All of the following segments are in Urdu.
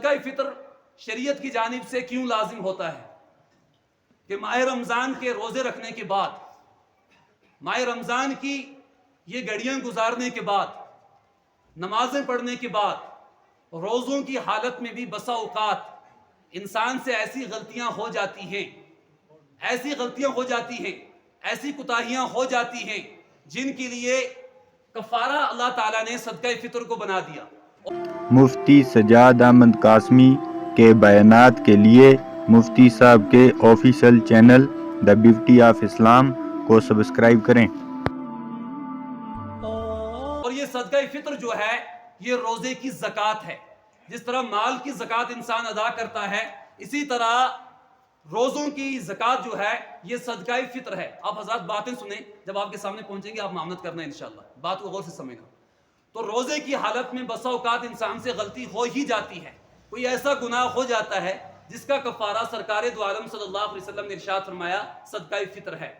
صدقہ فطر شریعت کی جانب سے کیوں لازم ہوتا ہے کہ ماہ رمضان کے روزے رکھنے کے بعد، ماہ رمضان کی یہ گھڑیاں گزارنے کے بعد، نمازیں پڑھنے کے بعد، روزوں کی حالت میں بھی بسا اوقات انسان سے ایسی غلطیاں ہو جاتی ہیں، ایسی کوتاہیاں ہو جاتی ہیں جن کے لیے کفارہ اللہ تعالیٰ نے صدقہ فطر کو بنا دیا۔ مفتی سجاد احمد قاسمی کے بیانات کے لیے مفتی صاحب کے official channel the beauty of Islam کو سبسکرائب کریں۔ اور یہ صدقہ فطر جو ہے یہ روزے کی زکوٰۃ ہے۔ جس طرح مال کی زکوٰۃ انسان ادا کرتا ہے، اسی طرح روزوں کی زکوٰۃ جو ہے یہ صدقہ فطر ہے۔ آپ حضرات باتیں سنیں، جب آپ کے سامنے پہنچیں گے آپ معاملت کرنا ہے انشاءاللہ، بات کو غور سے سمجھنا۔ تو روزے کی حالت میں بسا اوقات انسان سے غلطی ہو ہی جاتی ہے، کوئی ایسا گناہ ہو جاتا ہے جس کا کفارہ سرکار دو عالم صلی اللہ علیہ وسلم نے ارشاد فرمایا صدقہ فطر ہے۔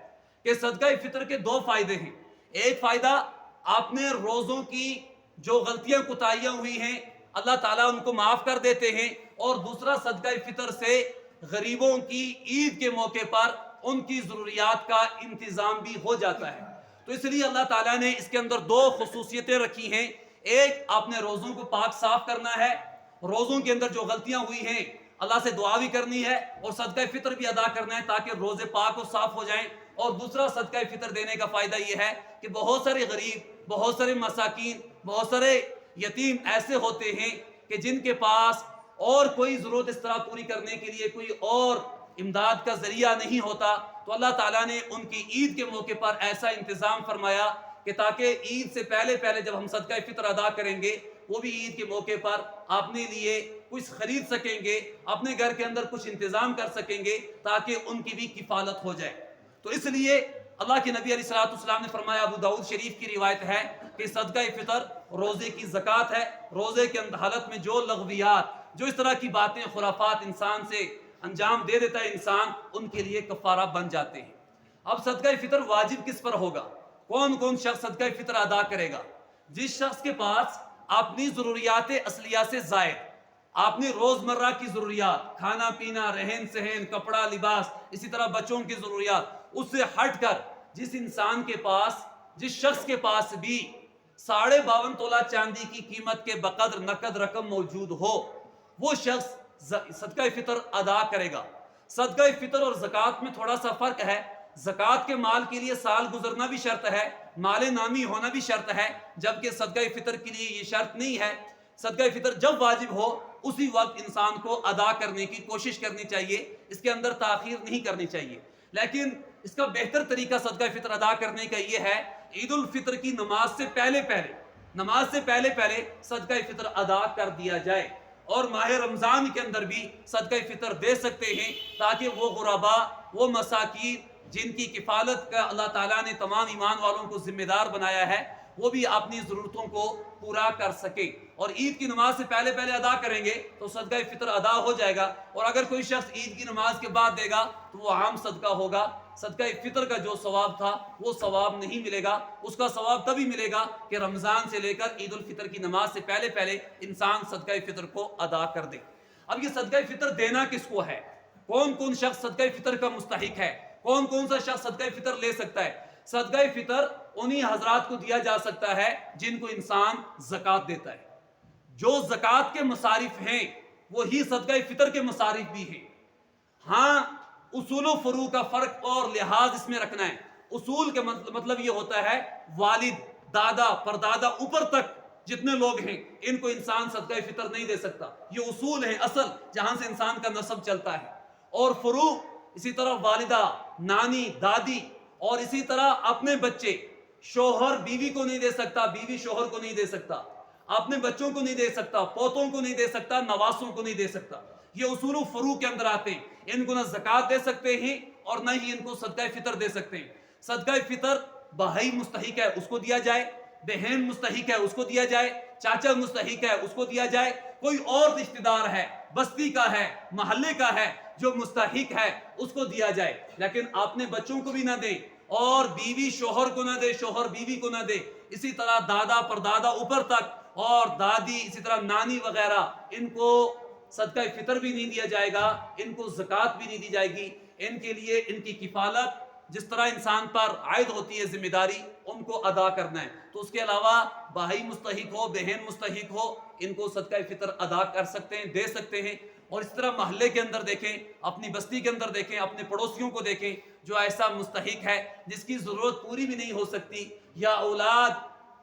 کہ صدقہ فطر کے دو فائدے ہیں۔ ایک فائدہ، آپ نے روزوں کی جو غلطیاں کوتاہیاں ہوئی ہیں اللہ تعالیٰ ان کو معاف کر دیتے ہیں، اور دوسرا صدقہ فطر سے غریبوں کی عید کے موقع پر ان کی ضروریات کا انتظام بھی ہو جاتا ہے۔ تو اس لیے اللہ تعالیٰ نے اس کے اندر دو خصوصیتیں رکھی ہیں۔ ایک، آپ نے روزوں کو پاک صاف کرنا ہے، روزوں کے اندر جو غلطیاں ہوئی ہیں اللہ سے دعا بھی کرنی ہے اور صدقہ فطر بھی ادا کرنا ہے تاکہ روزے پاک اور صاف ہو جائیں۔ اور دوسرا صدقہ فطر دینے کا فائدہ یہ ہے کہ بہت سارے غریب، بہت سارے مساکین، بہت سارے یتیم ایسے ہوتے ہیں کہ جن کے پاس اور کوئی ضرورت اس طرح پوری کرنے کے لیے کوئی اور امداد کا ذریعہ نہیں ہوتا، تو اللہ تعالیٰ نے ان کی عید کے موقع پر ایسا انتظام فرمایا کہ تاکہ عید سے پہلے جب ہم صدقہ فطر ادا کریں گے، وہ بھی عید کے موقع پر اپنے لیے کچھ خرید سکیں گے، اپنے گھر کے اندر کچھ انتظام کر سکیں گے تاکہ ان کی بھی کفالت ہو جائے۔ تو اس لیے اللہ کے نبی علیہ السلام نے فرمایا، ابو داؤد شریف کی روایت ہے کہ صدقہ فطر روزے کی زکوٰۃ ہے۔ روزے کے حالت میں جو لغویات، جو اس طرح کی باتیں، خرافات انسان سے انجام دے دیتا ہے انسان، ان کے لیے کفارہ بن جاتے ہیں۔ اب صدقہ فطر واجب کس پر ہوگا؟ کون شخص صدقہ فطر ادا کرے گا؟ جس شخص کے پاس اپنی ضروریات اصلیہ سے زائد، اپنی روزمرہ کی ضروریات، کھانا پینا، رہن سہن، کپڑا لباس، اسی طرح بچوں کی ضروریات، اس سے ہٹ کر جس انسان کے پاس، جس شخص کے پاس بھی 52.5 تولہ چاندی کی قیمت کے بقدر نقد رقم موجود ہو، وہ شخص صدقہ فطر ادا کرے گا۔ صدقہ فطر اور زکوٰۃ میں تھوڑا سا فرق ہے۔ زکوٰۃ کے مال کے لیے سال گزرنا بھی شرط ہے، مال نامی ہونا بھی شرط ہے، جبکہ صدقہ فطر کے لیے یہ شرط نہیں ہے۔ صدقہ فطر جب واجب ہو اسی وقت انسان کو ادا کرنے کی کوشش کرنی چاہیے، اس کے اندر تاخیر نہیں کرنی چاہیے۔ لیکن اس کا بہتر طریقہ صدقہ فطر ادا کرنے کا یہ ہے، عید الفطر کی نماز سے پہلے صدقہ فطر ادا کر دیا جائے، اور ماہ رمضان کے اندر بھی صدقہ فطر دے سکتے ہیں تاکہ وہ غربا، وہ مساکین جن کی کفالت کا اللہ تعالیٰ نے تمام ایمان والوں کو ذمہ دار بنایا ہے، وہ بھی اپنی ضرورتوں کو پورا کر سکے۔ اور عید کی نماز سے پہلے ادا کریں گے تو صدقہ فطر ادا ہو جائے گا، اور اگر کوئی شخص عید کی نماز کے بعد دے گا تو وہ عام صدقہ ہوگا۔ صدقہ فطر کا جو ثواب تھا وہ ثواب نہیں ملے گا، اس کا ثواب تبھی ملے گا کہ رمضان سے لے کر عید الفطر کی نماز سے پہلے انسان صدقہ فطر کو ادا کر دے۔ اب یہ صدقہ فطر دینا کس کو ہے؟ کون شخص صدقہ فطر کا مستحق ہے؟ کون سا شخص صدقہ فطر لے سکتا ہے؟ صدقہ فطر انہی حضرات کو دیا جا سکتا ہے جن کو انسان زکوٰۃ دیتا ہے۔ جو زکوٰۃ کے مصارف ہیں وہی صدقہ فطر کے مصارف بھی ہیں۔ ہاں، اصول و فروع کا فرق اور لحاظ اس میں رکھنا ہے۔ اصول کے مطلب یہ ہوتا ہے والد، دادا، پردادا، اوپر تک جتنے لوگ ہیں ان کو انسان صدقہ فطر نہیں دے سکتا، یہ اصول ہے، اصل جہاں سے انسان کا نسب چلتا ہے۔ اور فروع اسی طرح والدہ، نانی، دادی، اور اسی طرح اپنے بچے، شوہر بیوی کو نہیں دے سکتا، بیوی شوہر کو نہیں دے سکتا، اپنے بچوں کو نہیں دے سکتا، پوتوں کو نہیں دے سکتا، نواسوں کو نہیں دے سکتا۔ یہ اصول و فروع کے اندر آتے ہیں۔ ان کو نہ زکوٰۃ دے سکتے ہیں اور نہ ہی ان کو صدقہ فطر دے سکتے ہیں۔ صدقہ فطر بھائی مستحق ہے اس کو دیا جائے، بہن مستحق ہے اس کو دیا جائے، چاچا مستحق ہے اس کو دیا جائے، کوئی اور رشتہ دار ہے، بستی کا ہے، محلے کا ہے جو مستحق ہے اس کو دیا جائے۔ لیکن اپنے بچوں کو بھی نہ دیں، اور بیوی شوہر کو نہ دے، شوہر بیوی کو نہ دے، اسی طرح دادا پردادا اوپر تک، اور دادی، اسی طرح نانی وغیرہ، ان کو صدقہ فطر بھی نہیں دیا جائے گا، ان کو زکوٰۃ بھی نہیں دی جائے گی، ان کے لیے ان کی کفالت جس طرح انسان پر عائد ہوتی ہے ذمہ داری ان کو ادا کرنا ہے، تو اس کے علاوہ بھائی مستحق ہو، بہن مستحق ہو، ان کو صدقہ فطر ادا کر سکتے ہیں، دے سکتے ہیں۔ اور اس طرح محلے کے اندر دیکھیں، اپنی بستی کے اندر دیکھیں، اپنے پڑوسیوں کو دیکھیں جو ایسا مستحق ہے جس کی ضرورت پوری بھی نہیں ہو سکتی، یا اولاد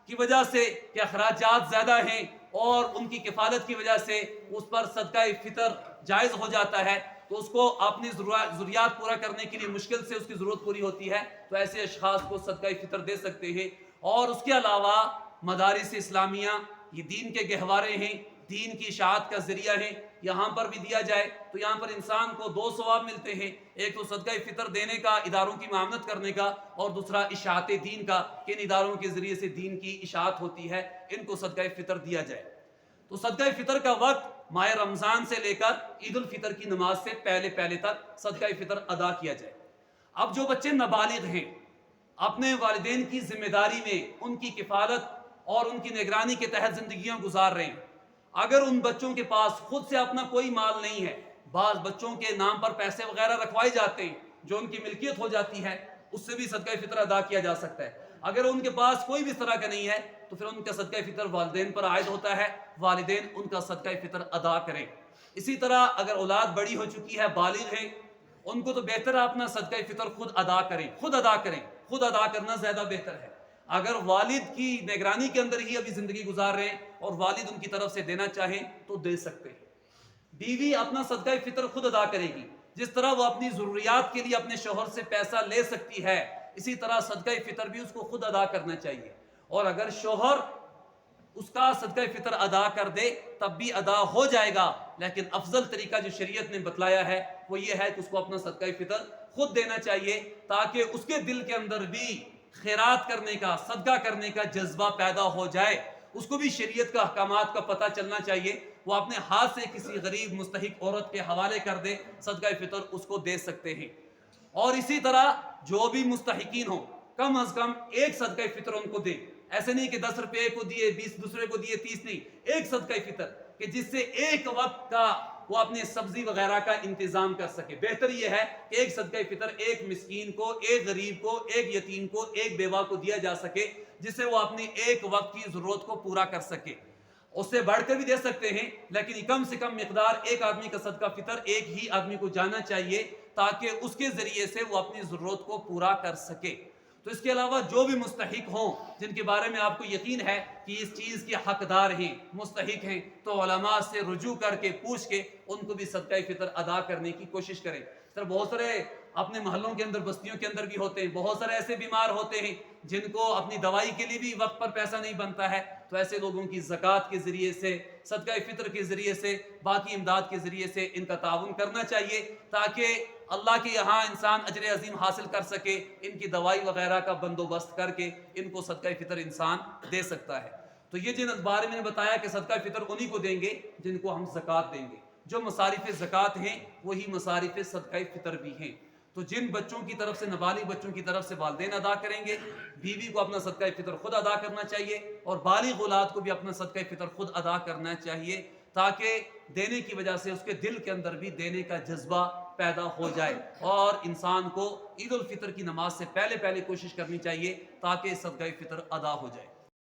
کی وجہ سے کہ اخراجات زیادہ ہیں اور ان کی کفالت کی وجہ سے اس پر صدقہ فطر جائز ہو جاتا ہے، تو اس کو اپنی ضروریات پورا کرنے کے لیے مشکل سے اس کی ضرورت پوری ہوتی ہے، تو ایسے اشخاص کو صدقہ فطر دے سکتے ہیں۔ اور اس کے علاوہ مدارس اسلامیہ یہ دین کے گہوارے ہیں، دین کی اشاعت کا ذریعہ ہیں، یہاں پر بھی دیا جائے تو یہاں پر انسان کو دو ثواب ملتے ہیں، ایک تو صدقہ فطر دینے کا، اداروں کی معاونت کرنے کا، اور دوسرا اشاعت دین کا کہ ان اداروں کے ذریعے سے دین کی اشاعت ہوتی ہے، ان کو صدقہ فطر دیا جائے۔ تو صدقہ فطر کا وقت ماہ رمضان سے لے کر عید الفطر کی نماز سے پہلے تک صدقہ فطر ادا کیا جائے۔ اب جو بچے نابالغ ہیں، اپنے والدین کی ذمہ داری میں ان کی کفالت اور ان کی نگرانی کے تحت زندگیاں گزار رہے ہیں، اگر ان بچوں کے پاس خود سے اپنا کوئی مال نہیں ہے، بعض بچوں کے نام پر پیسے وغیرہ رکھوائے جاتے ہیں جو ان کی ملکیت ہو جاتی ہے، اس سے بھی صدقہ فطر ادا کیا جا سکتا ہے۔ اگر ان کے پاس کوئی بھی اس طرح کا نہیں ہے تو پھر ان کا صدقہ فطر والدین پر عائد ہوتا ہے، والدین ان کا صدقہ فطر ادا کریں۔ اسی طرح اگر اولاد بڑی ہو چکی ہے، بالغ ہے، ان کو تو بہتر ہے اپنا صدقہ فطر خود ادا کریں، خود ادا کرنا زیادہ بہتر ہے۔ اگر والد کی نگرانی کے اندر ہی ابھی زندگی گزار رہے ہیں اور والد ان کی طرف سے دینا چاہیں تو دے سکتے ہیں۔ بیوی اپنا صدقہ فطر خود ادا کرے گی، جس طرح وہ اپنی ضروریات کے لیے اپنے شوہر سے پیسہ لے سکتی ہے، اسی طرح صدقہ فطر بھی اس کو خود ادا کرنا چاہیے۔ اور اگر شوہر اس کا صدقہ فطر ادا کر دے تب بھی ادا ہو جائے گا، لیکن افضل طریقہ جو شریعت نے بتلایا ہے وہ یہ ہے کہ اس کو اپنا صدقہ فطر خود دینا چاہیے، تاکہ اس کے دل کے اندر بھی خیرات کرنے کا، صدقہ کرنے کا جذبہ پیدا ہو جائے، اس کو بھی شریعت کا احکامات کا پتہ چلنا چاہیے، وہ اپنے ہاتھ سے کسی غریب مستحق عورت کے حوالے کر دے، صدقہ فطر اس کو دے سکتے ہیں۔ اور اسی طرح جو بھی مستحقین ہوں کم از کم ایک صدقہ فطر ان کو دے، ایسے نہیں کہ 10 روپے کو دیے، 20 دوسرے کو دیے، 30 نہیں، ایک صدقہ فطر کہ جس سے ایک وقت کا وہ اپنے سبزی وغیرہ کا انتظام کر سکے۔ بہتر یہ ہے کہ ایک صدقہ فطر ایک مسکین کو، ایک غریب کو، ایک یتیم کو، ایک بیوہ کو دیا جا سکے، جس سے وہ اپنی ایک وقت کی ضرورت کو پورا کر سکے۔ اس سے بڑھ کر بھی دے سکتے ہیں، لیکن کم سے کم مقدار ایک آدمی کا صدقہ فطر ایک ہی آدمی کو جانا چاہیے، تاکہ اس کے ذریعے سے وہ اپنی ضرورت کو پورا کر سکے۔ تو اس کے علاوہ جو بھی مستحق ہوں، جن کے بارے میں آپ کو یقین ہے کہ اس چیز کے حقدار ہیں، مستحق ہیں، تو علماء سے رجوع کر کے پوچھ کے ان کو بھی صدقہ فطر ادا کرنے کی کوشش کریں۔ اس طرح بہت سارے اپنے محلوں کے اندر، بستیوں کے اندر بھی ہوتے ہیں، بہت سارے ایسے بیمار ہوتے ہیں جن کو اپنی دوائی کے لیے بھی وقت پر پیسہ نہیں بنتا ہے، تو ایسے لوگوں کی زکوٰۃ کے ذریعے سے، صدقہ فطر کے ذریعے سے، باقی امداد کے ذریعے سے ان کا تعاون کرنا چاہیے، تاکہ اللہ کے یہاں انسان اجر عظیم حاصل کر سکے، ان کی دوائی وغیرہ کا بندوبست کر کے ان کو صدقہ فطر انسان دے سکتا ہے۔ تو یہ جن بارے میں نے بتایا کہ صدقہ فطر انہی کو دیں گے جن کو ہم زکوٰۃ دیں گے، جو مصارف زکوٰۃ ہیں وہی مصارف صدقہ فطر بھی ہیں۔ تو جن بچوں کی طرف سے، نابالغ بچوں کی طرف سے والدین ادا کریں گے، بیوی کو اپنا صدقہ فطر خود ادا کرنا چاہیے، اور بالغ اولاد کو بھی اپنا صدقہ فطر خود ادا کرنا چاہیے، تاکہ دینے کی وجہ سے اس کے دل کے اندر بھی دینے کا جذبہ پیدا ہو جائے، اور انسان کو عید الفطر کی نماز سے پہلے کوشش کرنی چاہیے تاکہ صدقہ فطر ادا ہو جائے۔